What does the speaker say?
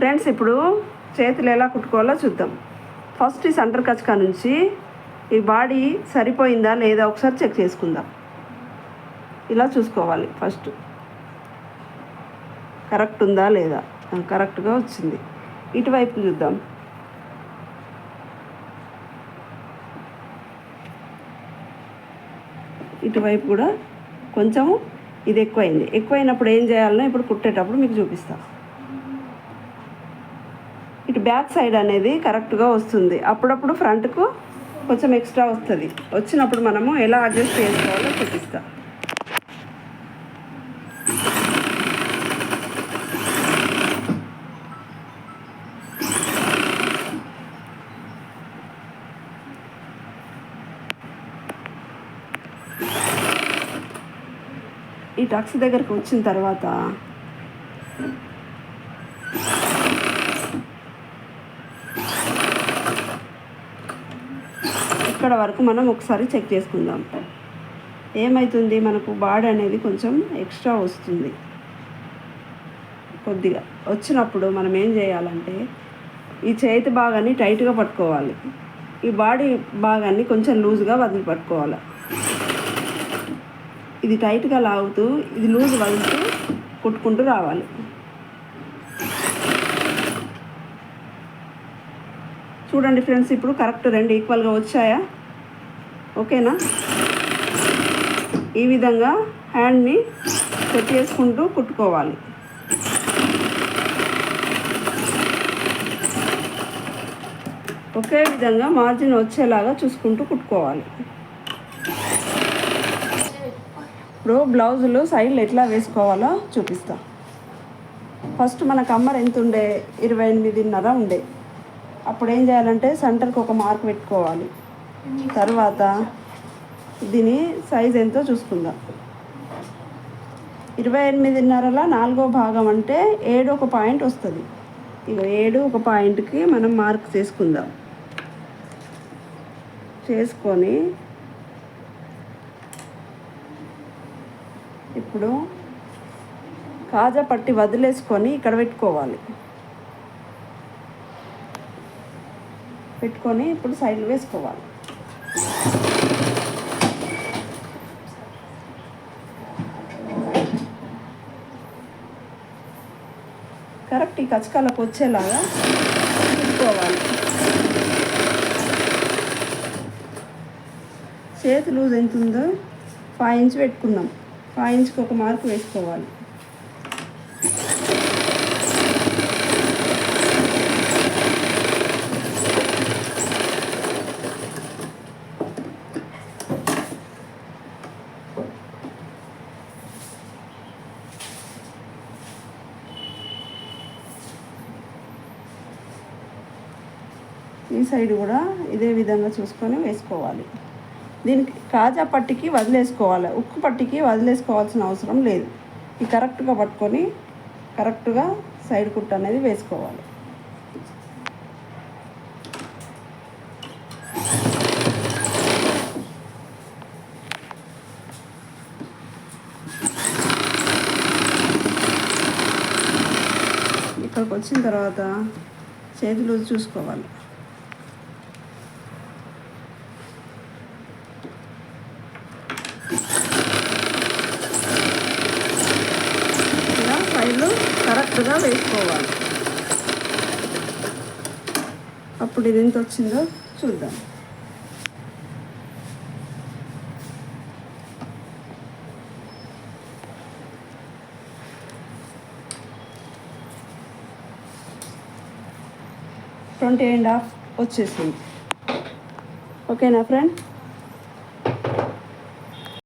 Friends, ఇప్పుడు చేతులు ఎలా కుట్టుకోవాలో చూద్దాం. ఫస్ట్ ఈ సెంటర్ కచకా నుంచి ఈ బాడీ సరిపోయిందా లేదా ఒకసారి చెక్ చేసుకుందాం. ఇలా చూసుకోవాలి. ఫస్ట్ కరెక్ట్ ఉందా లేదా. కరెక్ట్గా వచ్చింది. ఇటువైపు చూద్దాం. ఇటువైపు కూడా కొంచెం ఇది ఎక్కువైనప్పుడు ఏం చేయాలనో ఇప్పుడు కుట్టేటప్పుడు మీకు చూపిస్తాను. ఇటు బ్యాక్ సైడ్ అనేది కరెక్ట్గా వస్తుంది. అప్పుడప్పుడు ఫ్రంట్కు కొంచెం ఎక్స్ట్రా వస్తుంది. వచ్చినప్పుడు మనము ఎలా అడ్జస్ట్ చేసుకోవాలో చూపిస్తాను. ఈ టక్స్ దగ్గరకు వచ్చిన తర్వాత ఇక్కడ వరకు మనం ఒకసారి చెక్ చేసుకుందాం. ఏమవుతుంది, మనకు బాడీ అనేది కొంచెం ఎక్స్ట్రా వస్తుంది. కొద్దిగా వచ్చినప్పుడు మనం ఏం చేయాలంటే ఈ చేతి భాగాన్ని టైట్గా పట్టుకోవాలి. ఈ బాడీ భాగాన్ని కొంచెం లూజ్గా వదిలి పట్టుకోవాలి. ఇది టైట్గా లాగుతూ ఇది లూజ్ వదులుతూ కుట్టుకుంటూ రావాలి. చూడండి ఫ్రెండ్స్, ఇప్పుడు కరెక్ట్ రెండు ఈక్వల్గా వచ్చాయా? ఓకేనా? ఈ విధంగా హ్యాండ్ని సెట్ చేసుకుంటూ కుట్టుకోవాలి. ఒకే విధంగా మార్జిన్ వచ్చేలాగా చూసుకుంటూ కుట్టుకోవాలి. ఇప్పుడు బ్లౌజులు సైడ్లు ఎట్లా వేసుకోవాలో చూపిస్తా. ఫస్ట్ మన కమ్మర్ ఎంత ఉండే, 28.5 ఉండే. అప్పుడు ఏం చేయాలంటే సెంటర్కి ఒక మార్క్ పెట్టుకోవాలి. తర్వాత దీని సైజ్ ఎంతో చూసుకుందాం. 28.5లో 4వ భాగం అంటే 7 పాయింట్ వస్తుంది. ఇక 7 పాయింట్కి మనం మార్క్ చేసుకుందాం. చేసుకొని ఇప్పుడు కాజా పట్టి వదిలేసుకొని ఇక్కడ పెట్టుకోవాలి. పెట్టుకొని ఇప్పుడు సైడ్లు వేసుకోవాలి. కరెక్ట్ ఈ కచకాలకు వచ్చేలాగా పెట్టుకోవాలి. చేతి లూజ్ ఎంత ఉందో 5 ఇంచ్ పెట్టుకుందాం. 5 ఇంచ్కి ఒక మార్కు వేసుకోవాలి. ఈ సైడ్ కూడా ఇదే విధంగా చూసుకొని వేసుకోవాలి. దీనికి కాజా పట్టికి వదిలేసుకోవాలి. ఉక్కు పట్టికి వదిలేసుకోవాల్సిన అవసరం లేదు. ఇది కరెక్ట్గా పట్టుకొని కరెక్ట్గా సైడ్ కుట్టు అనేది వేసుకోవాలి. ఇక్కడికి వచ్చిన తర్వాత చేతి లూజ్ చూసుకోవాలి. సైడ్లు కరెక్ట్గా వేసుకోవాలి. అప్పుడు ఇది ఎంత వచ్చిందో చూద్దాం. ట్వంటీ అండ్ హాఫ్ వచ్చేసింది. ఓకేనా ఫ్రెండ్?